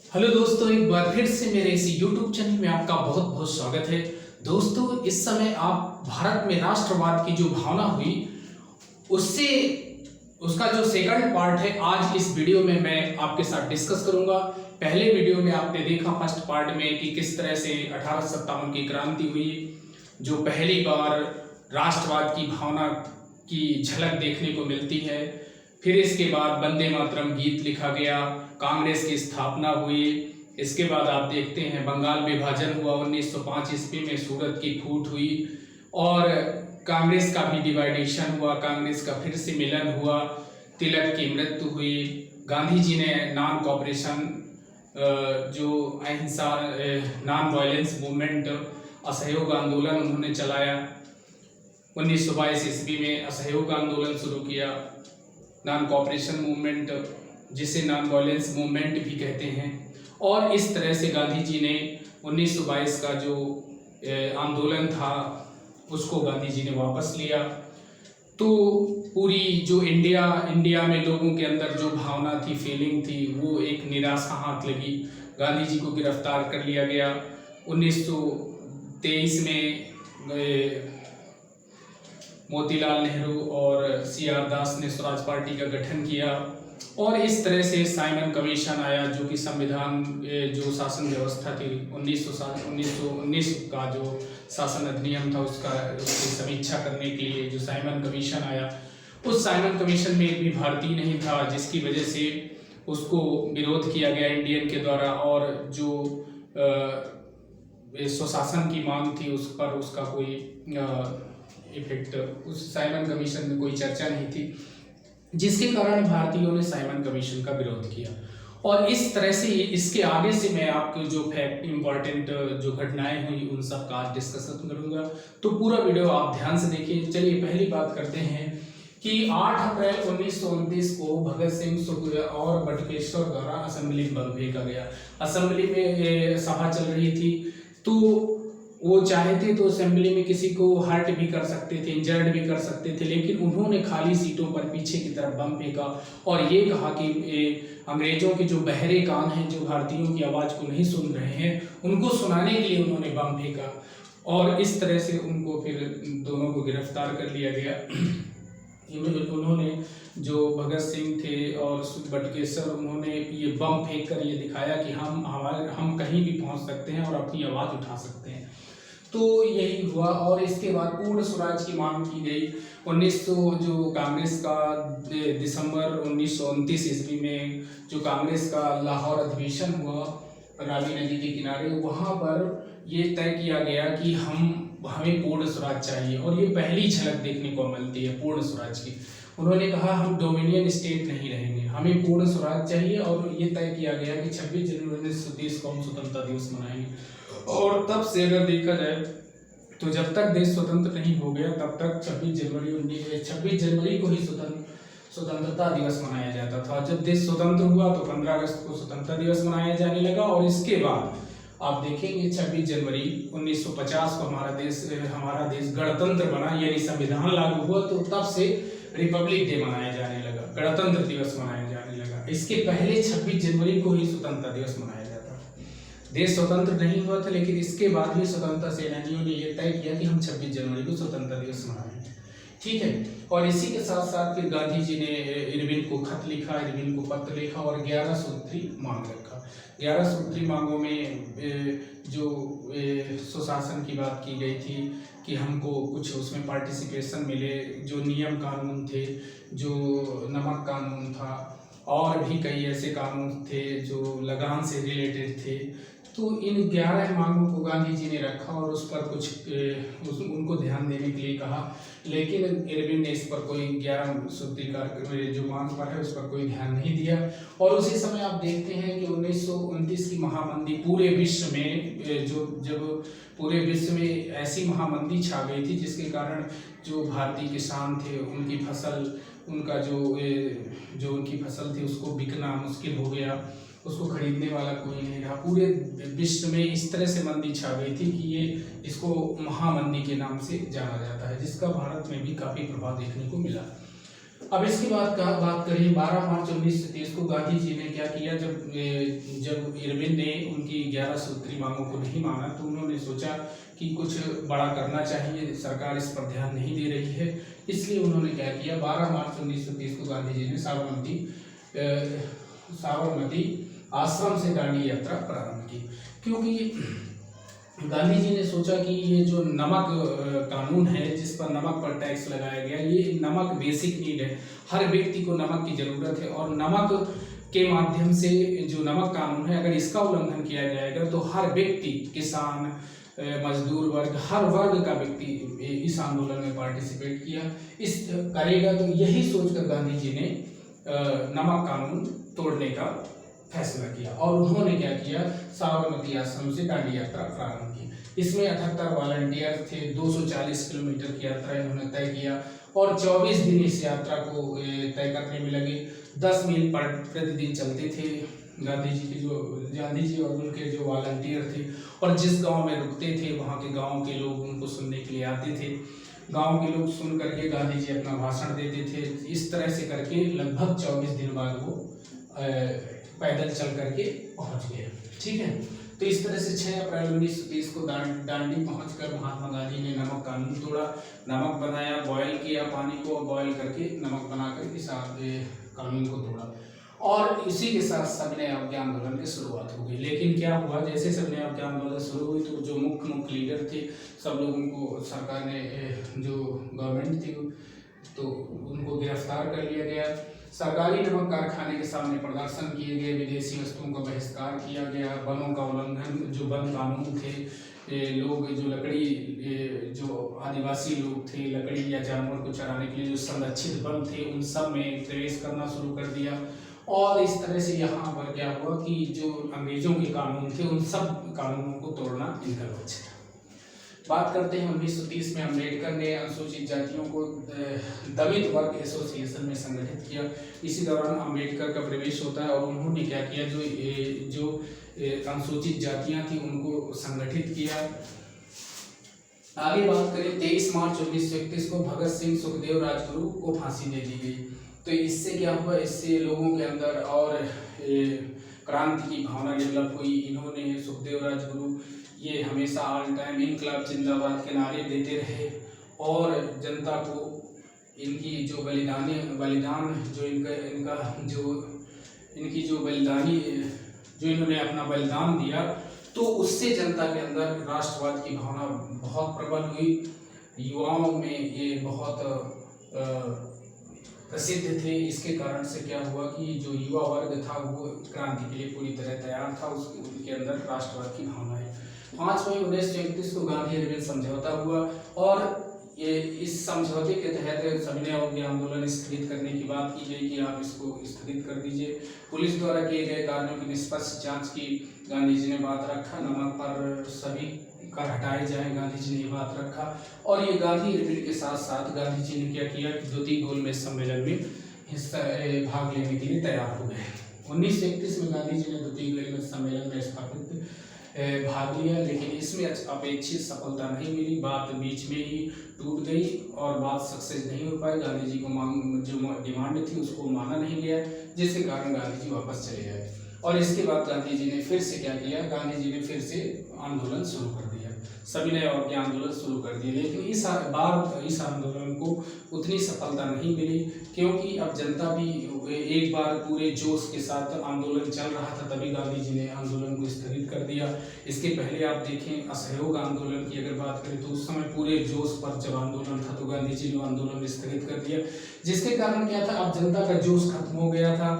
Hello दोस्तों, एक बार फिर से मेरे इस YouTube चैनल में आपका बहुत बहुत स्वागत है। दोस्तों, इस समय आप भारत में राष्ट्रवाद की जो भावना हुई उससे उसका जो सेकंड पार्ट है आज इस वीडियो में मैं आपके साथ डिस्कस करूंगा। पहले वीडियो में आपने देखा फर्स्ट पार्ट में कि किस तरह से 1857 की क्रांति हुई, जो पहली बार राष्ट्रवाद की भावना की झलक देखने को मिलती है। फिर इसके बाद वंदे मातरम गीत लिखा गया, कांग्रेस की स्थापना हुई। इसके बाद आप देखते हैं बंगाल विभाजन हुआ 1905 ईस्वी में, सूरत की फूट हुई और कांग्रेस का भी डिवाइडेशन हुआ, कांग्रेस का फिर से मिलन हुआ, तिलक की मृत्यु हुई। गांधी जी ने नॉन कॉपरेशन जो अहिंसा नॉन वायलेंस मूवमेंट असहयोग आंदोलन उन्होंने चलाया। 1922 ईस्वी में असहयोग आंदोलन शुरू किया, नॉन कॉपरेशन मूवमेंट जिसे नॉन वायलेंस मूवमेंट भी कहते हैं। और इस तरह से गांधी जी ने 1922 का जो आंदोलन था उसको गांधी जी ने वापस लिया। तो पूरी जो इंडिया में लोगों के अंदर जो भावना थी, फीलिंग थी, वो एक निराशा हाथ लगी। गांधी जी को गिरफ्तार कर लिया गया। 1923 में मोतीलाल नेहरू और CR दास ने स्वराज पार्टी का गठन किया और इस तरह से साइमन कमीशन आया, जो कि संविधान जो शासन व्यवस्था थी 1919 का जो शासन अधिनियम था उसकी समीक्षा करने के लिए जो साइमन कमीशन आया, उस साइमन कमीशन में एक भी भारतीय नहीं था, जिसकी वजह से उसको विरोध किया गया इंडियन के द्वारा। और जो स्वशासन की मांग थी उस पर उसका कोई इफेक्ट, उस साइमन कमीशन में कोई चर्चा नहीं थी, जिसके कारण भारतीयों ने साइमन कमीशन का विरोध किया। और इस तरह से इसके आगे से मैं आपको जो फैक्ट इंपॉर्टेंट जो घटनाएं हुई उन सब का आज डिस्कशन करूंगा, तो पूरा वीडियो आप ध्यान से देखिए। चलिए पहली बात करते हैं कि 8 अप्रैल 1929 को भगत सिंह, सुखदेव और बटुकेश्वर द्वारा असेंबली में बम फेंका गया। असेंबली में सभा चल रही थी, तो वो चाहते तो असेंबली में किसी को हर्ट भी कर सकते थे, इंजर्ड भी कर सकते थे, लेकिन उन्होंने खाली सीटों पर पीछे की तरफ बम फेंका और ये कहा कि अंग्रेजों के जो बहरे कान हैं, जो भारतीयों की आवाज़ को नहीं सुन रहे हैं, उनको सुनाने के लिए उन्होंने बम फेंका। और इस तरह से उनको फिर दोनों को गिरफ्तार कर लिया गया। उन्होंने जो भगत सिंह थे और बटुकेश्वर, उन्होंने ये बम फेंक कर ये दिखाया कि हम कहीं भी पहुंच सकते हैं और अपनी आवाज़ उठा सकते हैं। तो यही हुआ और इसके बाद पूर्ण स्वराज की मांग की गई। 1900 जो कांग्रेस का दिसंबर 1929 ईस्वी में जो कांग्रेस का लाहौर अधिवेशन हुआ रावी नदी के किनारे, वहाँ पर ये तय किया गया कि हमें पूर्ण स्वराज चाहिए और ये पहली झलक देखने को मिलती है पूर्ण स्वराज की। उन्होंने कहा हम डोमिनियन स्टेट नहीं रहेंगे, हमें पूर्ण स्वराज चाहिए। और ये तय किया गया कि 26 जनवरी 1930 को हम स्वतंत्रता दिवस मनाएंगे। और तब से अगर देखा जाए तो जब तक देश स्वतंत्र नहीं हो गया तब तक 26 जनवरी को ही स्वतंत्रता दिवस मनाया जाता था। जब देश स्वतंत्र हुआ तो 15 अगस्त को स्वतंत्रता दिवस मनाया जाने लगा। और इसके बाद आप देखेंगे 26 जनवरी 1950 को हमारा देश गणतंत्र बना, यानी संविधान लागू हुआ, तो तब से रिपब्लिक डे मनाया जाने लगा, गणतंत्र दिवस मनाया जाने लगा। इसके पहले 26 जनवरी को ही स्वतंत्रता दिवस मनाया जाता। देश स्वतंत्र नहीं हुआ था, लेकिन इसके बाद भी स्वतंत्रता सेनानियों ने यह तय किया कि हम 26 जनवरी को स्वतंत्रता दिवस मनाएंगे। ठीक है। और इसी के साथ साथ फिर गांधी जी ने इरविन को खत लिखा, इरविन को पत्र लिखा और 11 सूत्री मांग रखा। 11 सूत्री मांगों में जो सुशासन की बात की गई थी कि हमको कुछ उसमें पार्टिसिपेशन मिले, जो नियम कानून थे, जो नमक कानून था और भी कई ऐसे कानून थे जो लगान से रिलेटेड थे। तो इन 11 मांगों को गांधी जी ने रखा और उस पर उनको ध्यान देने के लिए कहा, लेकिन इरविन ने इस पर कोई 11 सूत्रीकार जो मांग पर है उस पर कोई ध्यान नहीं दिया। और उसी समय आप देखते हैं कि 1929 की महामंदी पूरे विश्व में जब पूरे विश्व में ऐसी महामंदी छा गई थी जिसके कारण जो भारतीय किसान थे उनकी फसल, उनका जो उनकी फसल थी उसको बिकना मुश्किल हो गया, उसको खरीदने वाला कोई नहीं रहा। पूरे विश्व में इस तरह से मंदी छा गई थी कि इसको महामंदी के नाम से जाना जाता है, जिसका भारत में भी काफ़ी प्रभाव देखने को मिला। अब इसके बाद का बात करें 12 मार्च 1923 को गांधी जी ने क्या किया, जब इरविन ने उनकी 11 सूत्री मांगों को नहीं माना तो उन्होंने सोचा कि कुछ बड़ा करना चाहिए, सरकार इस पर ध्यान नहीं दे रही है, इसलिए उन्होंने क्या किया 12 मार्च 1923 को गांधी जी ने साबरमती आश्रम से दांडी यात्रा प्रारंभ की। क्योंकि गांधी जी ने सोचा कि ये जो नमक कानून है जिस पर नमक पर टैक्स लगाया गया, ये नमक बेसिक नीड है, हर व्यक्ति को नमक की जरूरत है, और नमक के माध्यम से जो नमक कानून है अगर इसका उल्लंघन किया जाएगा तो हर व्यक्ति, किसान, मजदूर वर्ग, हर वर्ग का व्यक्ति इस आंदोलन में पार्टिसिपेट करेगा। तो यही सोचकर गांधी जी ने नमक कानून तोड़ने का फैसला किया और उन्होंने क्या किया, साबरमती आश्रम से दांडी यात्रा प्रारंभ की। इसमें 78 वॉलंटियर थे, 240 किलोमीटर की यात्रा इन्होंने तय किया और 24 दिन इस यात्रा को तय करने में लगे। 10 मील प्रतिदिन चलते थे गांधी जी और उनके जो वॉलंटियर थे, और जिस गांव में रुकते थे वहाँ के गांव के लोग उनको सुनने के लिए आते थे। गांव के लोग सुन करके गांधी जी अपना भाषण देते थे। इस तरह से करके लगभग 24 दिन बाद वो पैदल चल करके पहुंच गए। ठीक है, तो इस तरह से 6 अप्रैल 1930 को दांडी पहुंचकर महात्मा गांधी ने नमक कानून तोड़ा, नमक बनाया, बॉयल किया, पानी को बॉयल करके नमक बनाकर इस कानून को तोड़ा, और इसी के साथ सविनय अवज्ञा आंदोलन की शुरुआत हो गई। लेकिन क्या हुआ, जैसे सविनय अवज्ञा आंदोलन शुरू हुई तो जो मुख्य लीडर थे सब लोगों को सरकार ने, जो गवर्नमेंट थी तो उनको गिरफ्तार कर लिया गया। सरकारी नमक कारखाने के सामने प्रदर्शन किए गए, विदेशी वस्तुओं का बहिष्कार किया गया, वनों का उल्लंघन, जो वन कानून थे, लोग जो लकड़ी, जो आदिवासी लोग थे लकड़ी या जानवर को चराने के लिए जो संरक्षित वन थे उन सब में प्रवेश करना शुरू कर दिया। और इस तरह से यहाँ पर क्या हुआ कि जो अंग्रेजों के कानून थे उन सब कानूनों को तोड़ना इनका लक्ष्य था। बात करते हैं 1930 में अम्बेडकर ने अनुसूचित जातियों को दलित वर्ग एसोसिएशन में संगठित किया। इसी दौरान अम्बेडकर का प्रवेश होता है और उन्होंने क्या किया, जो अनुसूचित जातियां थी उनको संगठित किया। आगे बात करें 23 मार्च 1931 को भगत सिंह, सुखदेव, राजगुरु को फांसी दे दी गई। तो इससे क्या हुआ, इससे लोगों के अंदर और क्रांति की भावना डेवलप हुई। इन्होंने, सुखदेव, राजगुरु, ये हमेशा ऑल टाइम इनकलाब जिंदाबाद के नारे देते रहे और जनता को इनकी जो इन्होंने अपना बलिदान दिया तो उससे जनता के अंदर राष्ट्रवाद की भावना बहुत प्रबल हुई। युवाओं में ये बहुत प्रसिद्ध थे। इसके कारण से क्या हुआ कि जो युवा वर्ग था वो क्रांति के लिए पूरी तरह तैयार था, उनके अंदर राष्ट्रवाद की भावना है। 5 मई 1931 को गांधी इरविन समझौता हुआ और ये इस समझौते के तहत सविनय अवज्ञा आंदोलन स्थगित करने की बात की गई कि आप इसको स्थगित कर दीजिए। पुलिस द्वारा किए गए कार्यों की निष्पक्ष जांच की गांधी जी ने बात रखा। नमक पर सभी कर हटाए जाए, गांधी जी ने ये बात रखा। और ये गांधी इरविन के साथ साथ गांधी जी ने क्या किया, द्वितीय गोलमेज सम्मेलन में भाग लेने के लिए तैयार हो गए। 1931 में गांधी जी ने द्वितीय गोलमेज सम्मेलन में स्थापित भाग लिया, लेकिन इसमें अपेक्षित सफलता नहीं मिली। बात बीच में ही टूट गई और बात सक्सेस नहीं हो पाई। गांधी जी को जो डिमांड थी उसको माना नहीं गया, जिसके कारण गांधी जी वापस चले गए। और इसके बाद गांधी जी ने फिर से क्या किया, गांधी जी ने फिर से आंदोलन शुरू कर दिया, सविनय अवज्ञा आंदोलन शुरू कर दिया। लेकिन इस बार इस आंदोलन को उतनी सफलता नहीं मिली, क्योंकि अब जनता भी एक बार पूरे जोश के साथ आंदोलन चल रहा था, तभी गांधी जी ने आंदोलन को स्थगित कर दिया। इसके पहले आप देखें असहयोग आंदोलन की अगर बात करें तो उस समय पूरे जोश पर जब आंदोलन था तो गांधी जी ने आंदोलन स्थगित कर दिया, जिसके कारण क्या था, अब जनता का जोश खत्म हो गया था।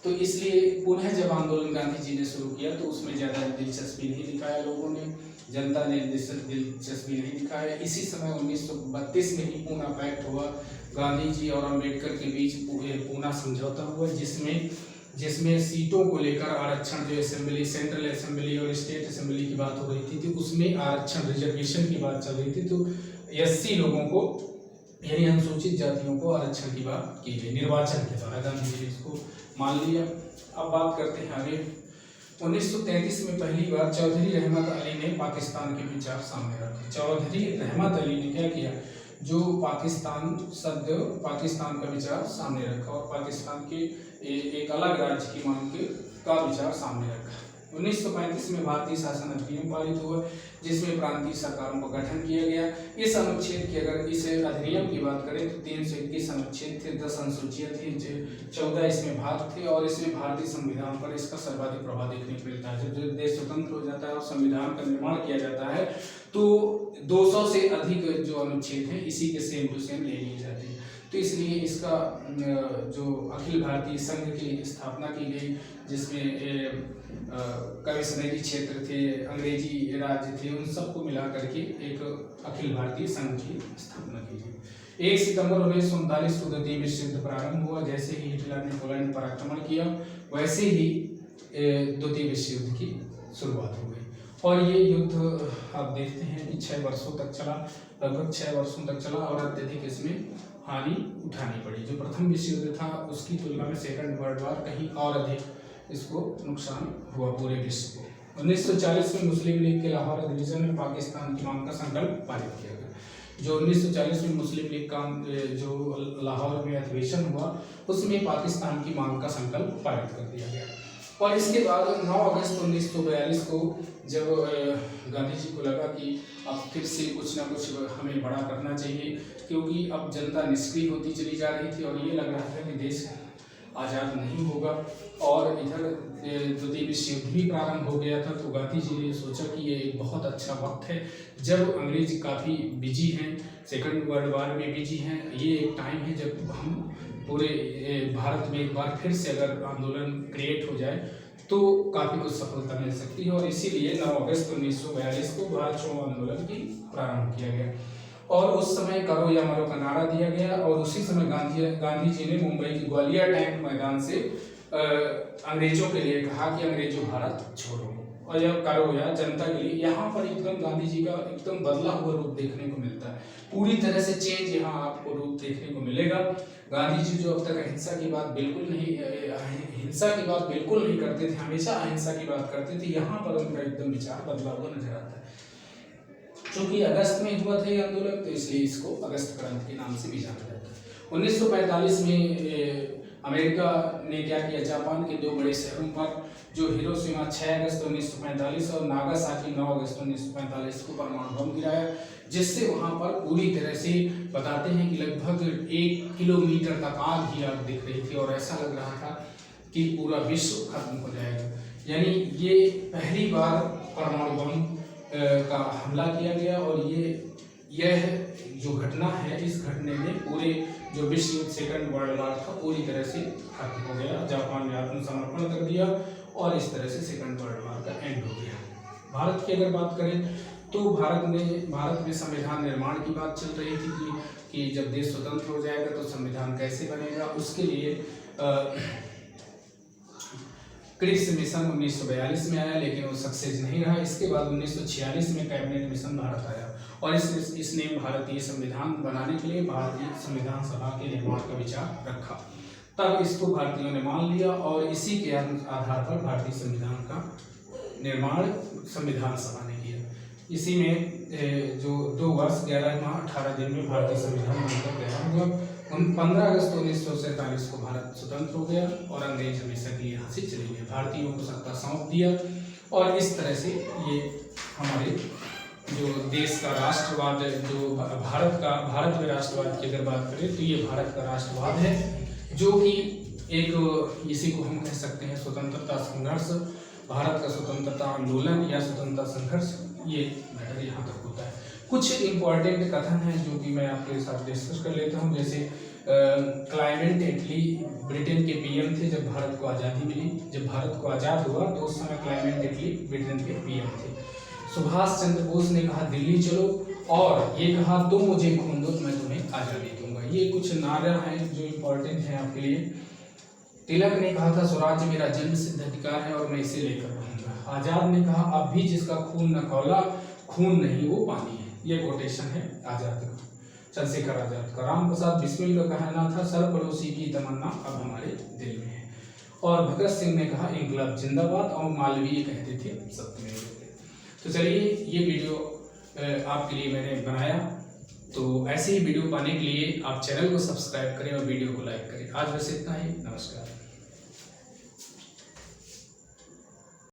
तो इसलिए पुनः जब आंदोलन गांधी जी ने शुरू किया तो उसमें ज़्यादा दिलचस्पी नहीं दिखाया लोगों ने, जनता ने दिलचस्पी नहीं दिखाया। इसी समय 1932 में ही पूना पैक्ट हुआ, गांधी जी और अंबेडकर के बीच पूना समझौता हुआ, जिसमें सीटों को लेकर आरक्षण, जो असेंबली, सेंट्रल असेंबली और स्टेट असेंबली की बात हो रही थी तो उसमें आरक्षण, रिजर्वेशन की बात चल रही थी। तो 80 लोगों को, यानी अनुसूचित जातियों को आरक्षण की बात की गई निर्वाचन के द्वारा, गांधी जी ने इसको मान लिया। अब बात करते हैं आगे। 1933 में पहली बार चौधरी रहमत अली ने पाकिस्तान के विचार सामने रखे। चौधरी रहमत अली ने क्या किया, जो पाकिस्तान शब्द पाकिस्तान का विचार सामने रखा और पाकिस्तान के एक अलग राज्य की मांग का विचार सामने रखा। 1935 में भारतीय शासन अधिनियम पारित हुआ जिसमें प्रांतीय सरकारों का गठन किया गया। इस अनुच्छेद की अगर इस अधिनियम की बात करें तो 321 अनुच्छेद थे, 10 अनुसूचियां थी, 14 इसमें भाग थे और इसमें भारतीय संविधान पर इसका सर्वाधिक प्रभाव देखने को मिलता है। जब देश स्वतंत्र हो जाता है और संविधान का निर्माण किया जाता है तो 200 से अधिक जो अनुच्छेद हैं इसी के सेम टू सेम ले लिए जाते हैं। तो इसलिए इसका जो अखिल भारतीय संघ की स्थापना की गई जिसमें कमिश्नरी क्षेत्र थे, अंग्रेजी राज्य थे, उन सबको मिला करके एक अखिल भारतीय संघ की स्थापना की गई। 1 सितंबर 1939 को द्वितीय विश्व युद्ध प्रारंभ हुआ। जैसे ही हिटलर ने पोलैंड पर आक्रमण किया वैसे ही द्वितीय विश्व युद्ध की शुरुआत हो गई और ये युद्ध आप देखते हैं कि 6 वर्षों तक चला, लगभग 6 वर्षों तक चला और अत्यधिक इसमें हानि उठानी पड़ी। जो प्रथम विश्व युद्ध था उसकी तुलना में सेकंड वर्ल्ड वॉर कहीं और अधिक इसको नुकसान हुआ पूरे विश्व को। 1940 में मुस्लिम लीग के लाहौर अधिवेशन में पाकिस्तान की मांग का संकल्प पारित किया गया। जो 1940 में मुस्लिम लीग का जो लाहौर में अधिवेशन हुआ उसमें पाकिस्तान की मांग का संकल्प पारित कर दिया गया। और इसके बाद 9 अगस्त 1942 को जब गांधी जी को लगा कि अब फिर से कुछ ना कुछ हमें बड़ा करना चाहिए क्योंकि अब जनता निष्क्रिय होती चली जा रही थी और ये लग रहा था कि देश आज़ाद नहीं होगा और इधर द्वितीय विश्व युद्ध भी प्रारंभ हो गया था। तो गांधी जी ने सोचा कि ये एक बहुत अच्छा वक्त है जब अंग्रेज काफ़ी बिजी हैं, सेकंड वर्ल्ड वॉर में बिजी हैं, ये एक टाइम है जब हम पूरे भारत में एक बार फिर से अगर आंदोलन क्रिएट हो जाए तो काफ़ी कुछ सफलता मिल सकती है। और इसीलिए 9 अगस्त 1942 को भारत छोड़ो आंदोलन की प्रारंभ किया गया और उस समय करो या मरो का नारा दिया गया और उसी समय गांधी जी ने मुंबई की ग्वालियर टैंक मैदान से अंग्रेजों के लिए कहा कि अंग्रेजों भारत छोड़ो और यह करो या जनता के लिए। यहाँ पर एकदम गांधी जी का एकदम बदला हुआ रूप देखने को मिलता है, पूरी तरह से चेंज यहाँ आपको रूप देखने को मिलेगा। गांधी जी जो अब तक हिंसा की बात बिल्कुल नहीं करते थे, हमेशा अहिंसा की बात करते थे, यहाँ पर उनका एकदम विचार बदला हुआ नजर आता है। चूंकि अगस्त में हुआ था ये आंदोलन तो इसलिए इसको अगस्त क्रांति के नाम से भी जाना जाता है। 1945 में अमेरिका ने क्या किया, जापान के 2 बड़े शहरों पर जो हिरोशिमा 6 अगस्त 1945 और नागासाकी 9 अगस्त 1945 को परमाणु बम गिराया जिससे वहां पर पूरी तरह से बताते हैं कि लगभग 1 किलोमीटर तक आग ही आग दिख रही थी और ऐसा लग रहा था कि पूरा विश्व खत्म हो जाएगा। यानी ये पहली बार परमाणु बम का हमला किया गया और यह जो घटना है इस घटने में पूरे जो विश्व युद्ध सेकंड वर्ल्ड वॉर था पूरी तरह से खत्म हो गया। जापान ने आत्मसमर्पण कर दिया और इस तरह से सेकंड वर्ल्ड वॉर का एंड हो गया। भारत की अगर बात करें तो भारत में संविधान निर्माण की बात चल रही थी कि जब देश स्वतंत्र हो जाएगा तो संविधान कैसे बनेगा। उसके लिए क्रिप्स मिशन 1942 में आया लेकिन वो सक्सेस नहीं रहा। इसके बाद 1946 में कैबिनेट मिशन भारत आया और इसने भारतीय संविधान बनाने के लिए भारतीय संविधान सभा के निर्माण का विचार रखा। तब इसको भारतीयों ने मान लिया और इसी के आधार पर भारतीय संविधान का निर्माण संविधान सभा ने किया। इसी में जो 2 वर्ष 11 माह 18 दिन में भारतीय संविधान बनकर तैयार हुआ। 15 अगस्त 1947 को भारत स्वतंत्र हो गया और अंग्रेज हमेशा के लिए यहाँ से चले गए, भारतीयों को सत्ता सौंप दिया और इस तरह से ये हमारे जो देश का राष्ट्रवाद जो भारत में राष्ट्रवाद की अगर बात करें तो ये भारत का राष्ट्रवाद है जो कि एक इसी को हम कह सकते हैं स्वतंत्रता संघर्ष, भारत का स्वतंत्रता आंदोलन या स्वतंत्रता संघर्ष, ये मैटर यहाँ तक होता है। कुछ इम्पॉर्टेंट कथन हैं जो कि मैं आपके साथ डिस्कस कर लेता हूँ। जैसे क्लाइमेट एटली ब्रिटेन के पीएम थे जब भारत को आज़ादी मिली। जब भारत को आज़ाद हुआ तो उस समय क्लाइमेट एटली ब्रिटेन के पीएम थे। सुभाष चंद्र बोस ने कहा दिल्ली चलो और ये कहा तुम मुझे खून दो तो मैं तुम्हें आज़ादी दूंगा। ये कुछ नारा हैं जो इम्पोर्टेंट हैं आपके लिए। तिलक ने कहा था स्वराज्य मेरा जन्म सिद्ध अधिकार है और मैं इसे लेकर रहूंगा। आज़ाद ने कहा अब भी जिसका खून न खौला खून नहीं वो पानी है। ये कोटेशन है आज़ाद का, चंद्रशेखर आज़ाद का। राम प्रसाद बिस्मिल का कहना था सर पड़ोसी की तमन्ना अब हमारे दिल में है। और भगत सिंह ने कहा इंकलाब जिंदाबाद और मालवीय कहते थे सत्यमेव जयते। तो चलिए ये वीडियो आपके लिए मैंने बनाया तो ऐसे ही वीडियो पाने के लिए आप चैनल को सब्सक्राइब करें और वीडियो को लाइक करें। आज बस इतना ही, नमस्कार।